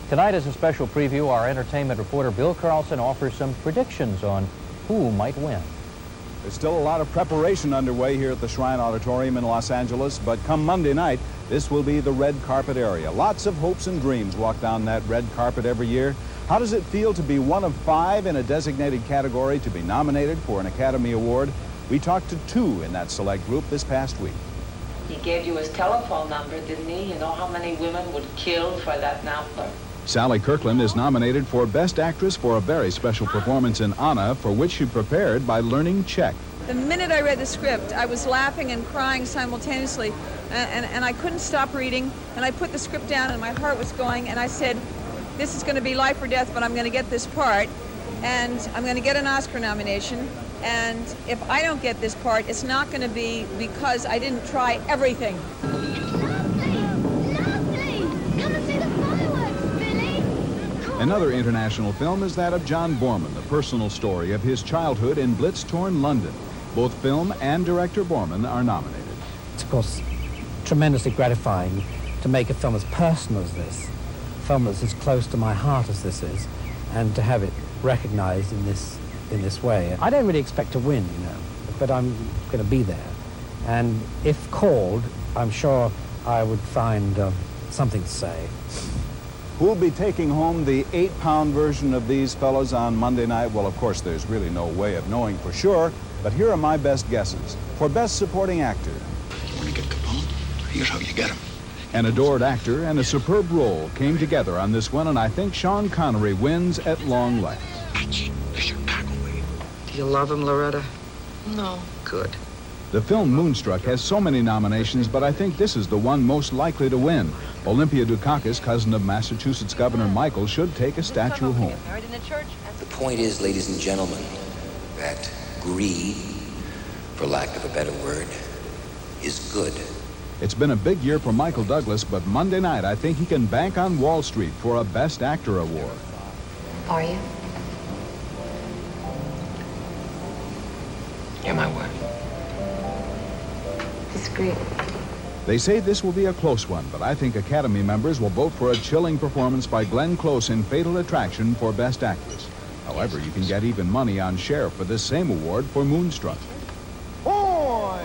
Tonight, as a special preview, our entertainment reporter Bill Carlson offers some predictions on who might win. There's still a lot of preparation underway here at the Shrine Auditorium in Los Angeles, but come Monday night, this will be the red carpet area. Lots of hopes and dreams walk down that red carpet every year. How does it feel to be one of 5 in a designated category to be nominated for an Academy Award? We talked to 2 in that select group this past week. He gave you his telephone number, didn't he? You know how many women would kill for that number? Sally Kirkland is nominated for Best Actress for a very special performance in Anna, for which she prepared by learning Czech. The minute I read the script, I was laughing and crying simultaneously, and I couldn't stop reading, and I put the script down and my heart was going, and I said, this is going to be life or death, but I'm going to get this part, and I'm going to get an Oscar nomination, and if I don't get this part, it's not going to be because I didn't try everything. Another international film is that of John Borman, the personal story of his childhood in Blitz-torn London. Both film and director Borman are nominated. It's, of course, tremendously gratifying to make a film as personal as this, a film that's as close to my heart as this is, and to have it recognized in this way. I don't really expect to win, you know, but I'm going to be there. And if called, I'm sure I would find something to say. Who'll be taking home the 8-pound version of these fellows on Monday night? Well, of course, there's really no way of knowing for sure, but here are my best guesses. For Best Supporting Actor, You want to get Capone? Here's how you get him. an adored actor and a superb role came together on this one, and I think Sean Connery wins at long last. Bitch, there's your tackle weight. Do you love him, Loretta? No. Good. The film Moonstruck has so many nominations, but I think this is the one most likely to win. Olympia Dukakis, cousin of Massachusetts Governor Michael, should take a statue home. The point is, ladies and gentlemen, that greed, for lack of a better word, is good. It's been a big year for Michael Douglas, but Monday night I think he can bank on Wall Street for a Best Actor award. Are you? You're my wife. Discreet. They say this will be a close one, but I think Academy members will vote for a chilling performance by Glenn Close in Fatal Attraction for Best Actress. However, you can get even money on share for this same award for Moonstruck. Boy!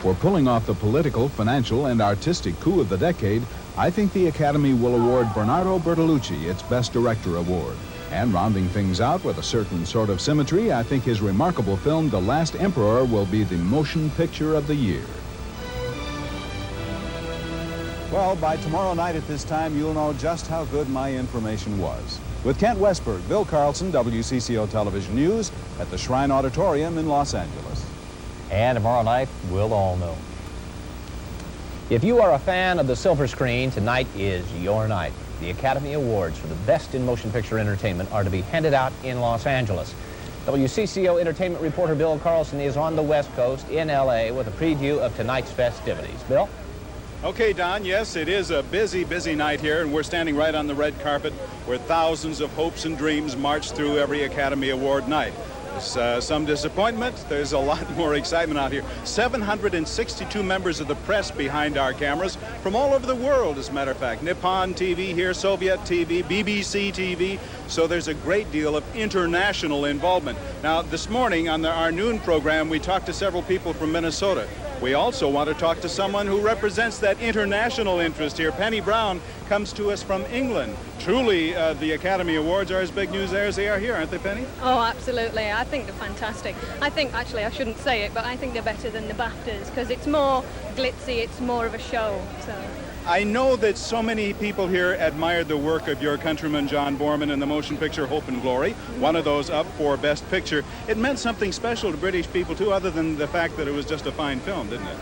For pulling off the political, financial, and artistic coup of the decade, I think the Academy will award Bernardo Bertolucci its Best Director award. And rounding things out with a certain sort of symmetry, I think his remarkable film, The Last Emperor, will be the motion picture of the year. Well, by tomorrow night at this time, you'll know just how good my information was. With Kent Westberg, Bill Carlson, WCCO Television News, at the Shrine Auditorium in Los Angeles. And tomorrow night, we'll all know. If you are a fan of the silver screen, tonight is your night. The Academy Awards for the Best in Motion Picture Entertainment are to be handed out in Los Angeles. WCCO entertainment reporter Bill Carlson is on the West Coast in L.A. with a preview of tonight's festivities. Bill? Okay, Don, yes, it is a busy, busy night here, and we're standing right on the red carpet where thousands of hopes and dreams march through every Academy Award night. There's some disappointment. There's a lot more excitement out here. 762 members of the press behind our cameras from all over the world, as a matter of fact. Nippon TV here, Soviet TV, BBC TV. So there's a great deal of international involvement. Now, this morning on our noon program, we talked to several people from Minnesota. We also want to talk to someone who represents that international interest here. Penny Brown comes to us from England. Truly, the Academy Awards are as big news there as they are here, aren't they, Penny? Oh, absolutely. I think they're fantastic. I think, actually, I shouldn't say it, but I think they're better than the BAFTAs because it's more glitzy, it's more of a show. So. I know that so many people here admired the work of your countryman John Borman in the motion picture Hope and Glory, one of those up for Best Picture. It meant something special to British people, too, other than the fact that it was just a fine film, didn't it?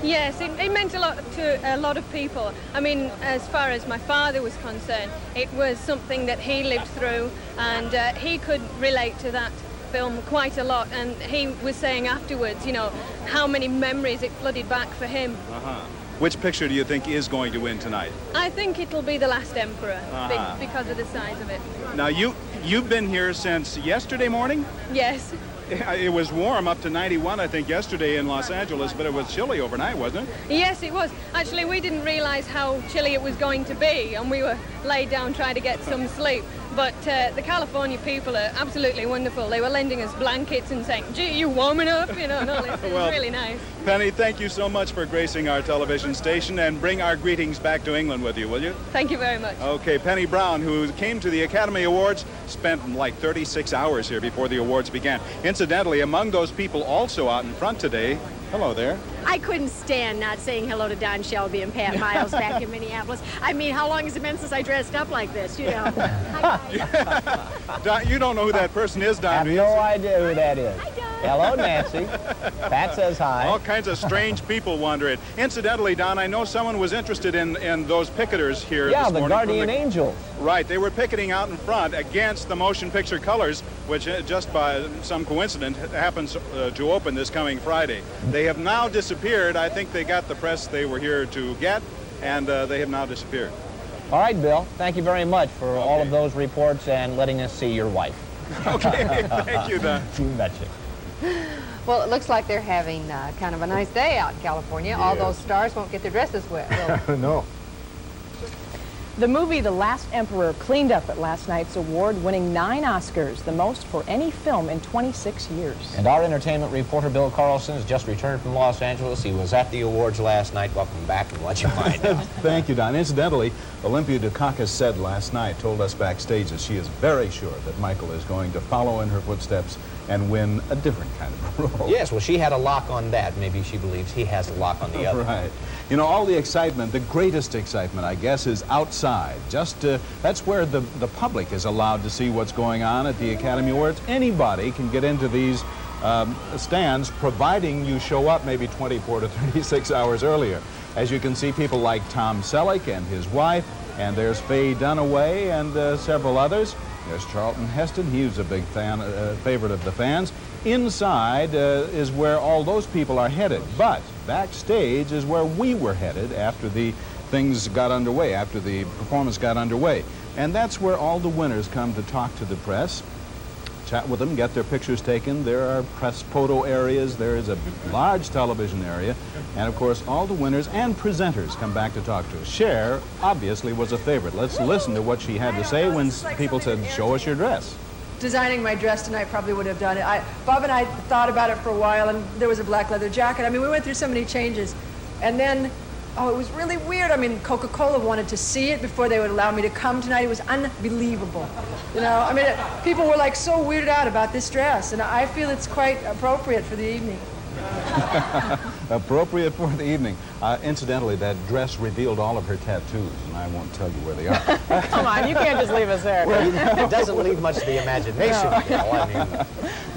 Yes, it meant a lot to a lot of people. I mean, as far as my father was concerned, it was something that he lived through, and he could relate to that film quite a lot, and he was saying afterwards, you know, how many memories it flooded back for him. Which picture do you think is going to win tonight? I think it'll be The Last Emperor, because of the size of it. Now, you've been here since yesterday morning? Yes. It was warm up to 91, I think, yesterday in Los Angeles, but it was chilly overnight, wasn't it? Yes, it was. Actually, we didn't realize how chilly it was going to be, and we were laid down trying to get some sleep. But the California people are absolutely wonderful. They were lending us blankets and saying, "Gee, you warming up?" You know, and all this. It was really nice. Penny, thank you so much for gracing our television station, and bring our greetings back to England with you, will you? Thank you very much. Okay, Penny Brown, who came to the Academy Awards, spent like 36 hours here before the awards began. Incidentally, among those people also out in front today, hello there. I couldn't stand not saying hello to Don Shelby and Pat Miles back in Minneapolis. I mean, how long has it been since I dressed up like this, you know? Don, you don't know who that person is, Don, I have do you? no idea who that is. Hi, Don. Hello, Nancy. Pat says hi. All kinds of strange people wander in. Incidentally, Don, I know someone was interested in those picketers here Yeah, this the morning. Guardian Angels. Right, they were picketing out in front against the motion picture colors, which just by some coincidence happens to open this coming Friday. They have now disappeared. I think they got the press they were here to get, and they have now disappeared. All right, Bill. Thank you very much for all of those reports and letting us see your wife. Okay, thank you, Don. You betcha. Well, it looks like they're having kind of a nice day out in California. All those stars won't get their dresses wet. No. The movie The Last Emperor cleaned up at last night's award, winning 9 Oscars, the most for any film in 26 years. And our entertainment reporter, Bill Carlson, has just returned from Los Angeles. He was at the awards last night. Welcome back, and what you find out. Thank you, Don. Incidentally, Olympia Dukakis said last night, told us backstage, that she is very sure that Michael is going to follow in her footsteps and win a different kind of role. Yes, well, she had a lock on that. Maybe she believes he has a lock on the other. Right. You know, all the excitement, the greatest excitement, I guess, is outside. Just that's where the public is allowed to see what's going on at the Academy Awards. Anybody can get into these stands, providing you show up maybe 24 to 36 hours earlier. As you can see, people like Tom Selleck and his wife, and there's Faye Dunaway and several others. There's Charlton Heston. He was a big favorite of the fans. Inside is where all those people are headed, but backstage is where we were headed after the things got underway, after the performance got underway. And that's where all the winners come to talk to the press, chat with them, get their pictures taken. There are press photo areas. There is a large television area. And, of course, all the winners and presenters come back to talk to us. Cher, obviously, was a favorite. Let's listen to what she had to say when people said, "Show us your dress." Designing my dress tonight probably would have done it. Bob and I thought about it for a while, and there was a black leather jacket. I mean, we went through so many changes. And then, oh, it was really weird. I mean, Coca-Cola wanted to see it before they would allow me to come tonight. It was unbelievable. You know, I mean, people were like so weirded out about this dress, and I feel it's quite appropriate for the evening. Appropriate for the evening. Incidentally, that dress revealed all of her tattoos, and I won't tell you where they are. Come on, you can't just leave us there. Well, it doesn't leave much to the imagination, Bill. I mean,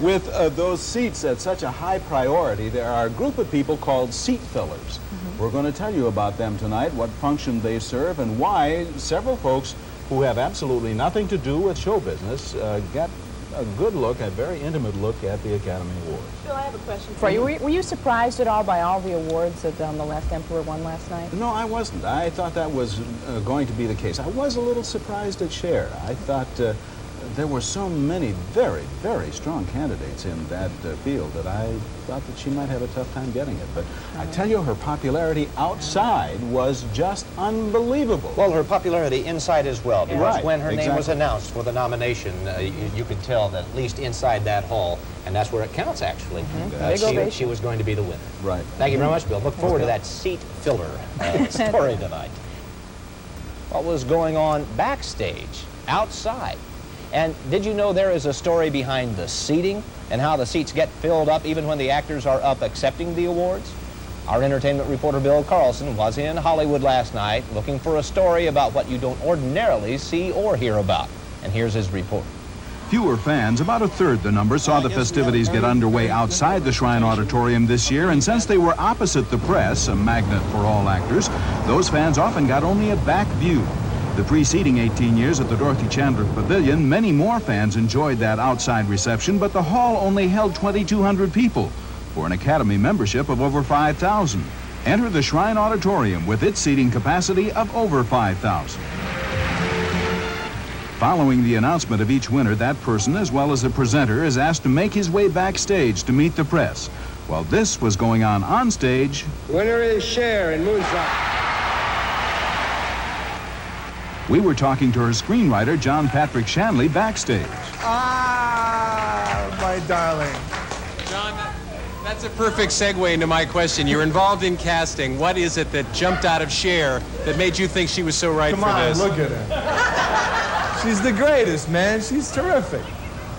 with those seats at such a high priority, there are a group of people called seat fillers. We're going to tell you about them tonight, what function they serve, and why several folks who have absolutely nothing to do with show business get a good look, a very intimate look at the Academy Awards. Phil, I have a question for you. Were you surprised at all by all the awards that The Last Emperor won last night? No, I wasn't. I thought that was going to be the case. I was a little surprised at Cher. I thought there were so many very, very strong candidates in that field that I thought that she might have a tough time getting it. But I tell you, her popularity outside was just unbelievable. well, her popularity inside as well, because Right, when her name was exactly. announced for the nomination, you could tell that at least inside that hall, and that's where it counts, actually, Big ovation. she was going to be the winner. Right. Thank you very much, Bill. Look forward to that seat filler story tonight. What was going on backstage, outside? And did you know there is a story behind the seating and how the seats get filled up even when the actors are up accepting the awards? Our entertainment reporter Bill Carlson was in Hollywood last night looking for a story about what you don't ordinarily see or hear about. And here's his report. Fewer fans, about a third the number, saw the festivities get underway outside the Shrine Auditorium this year, and since they were opposite the press, a magnet for all actors, those fans often got only a back view. The preceding 18 years at the Dorothy Chandler Pavilion, many more fans enjoyed that outside reception, but the hall only held 2,200 people for an Academy membership of over 5,000. Enter the Shrine Auditorium with its seating capacity of over 5,000. Following the announcement of each winner, that person, as well as the presenter, is asked to make his way backstage to meet the press. While this was going on stage, Winner is Cher in Moonshot. we were talking to her screenwriter, John Patrick Shanley, backstage. Ah, my darling. John, that's a perfect segue into my question. You're involved in casting. What is it that jumped out of Cher that made you think she was so right for this? Come on, look at her. She's the greatest, man. She's terrific.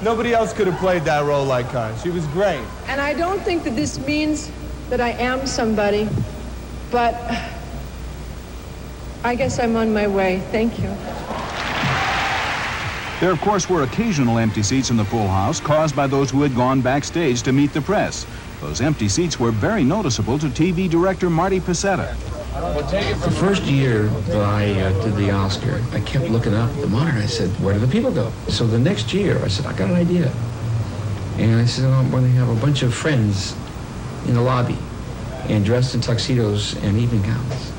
Nobody else could have played that role like her. She was great. And I don't think that this means that I am somebody, but I guess I'm on my way. Thank you. There, of course, were occasional empty seats in the full house caused by those who had gone backstage to meet the press. Those empty seats were very noticeable to TV director Marty Pacetta. The first year that I did the Oscar, I kept looking up at the monitor. I said, where do the people go? So the next year, I said, I got an idea. And I said, oh, I'm going to have a bunch of friends in the lobby and dressed in tuxedos and evening gowns,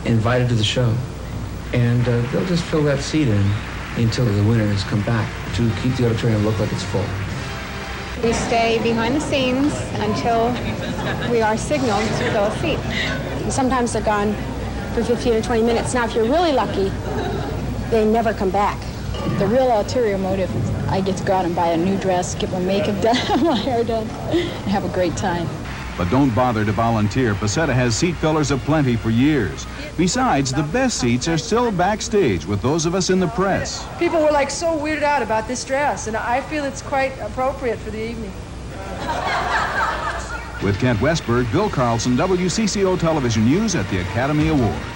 invited to the show. And they'll just fill that seat in until the winner has come back to keep the auditorium look like it's full. We stay behind the scenes until we are signaled to fill a seat. Sometimes they're gone for 15 or 20 minutes. Now, if you're really lucky, they never come back. The real ulterior motive is I get to go out and buy a new dress, get my makeup done, my hair done, and have a great time. But don't bother to volunteer. Pacetta has seat fillers aplenty for years. Besides, the best seats are still backstage with those of us in the press. People were like so weirded out about this dress, and I feel it's quite appropriate for the evening. With Kent Westberg, Bill Carlson, WCCO Television News at the Academy Awards.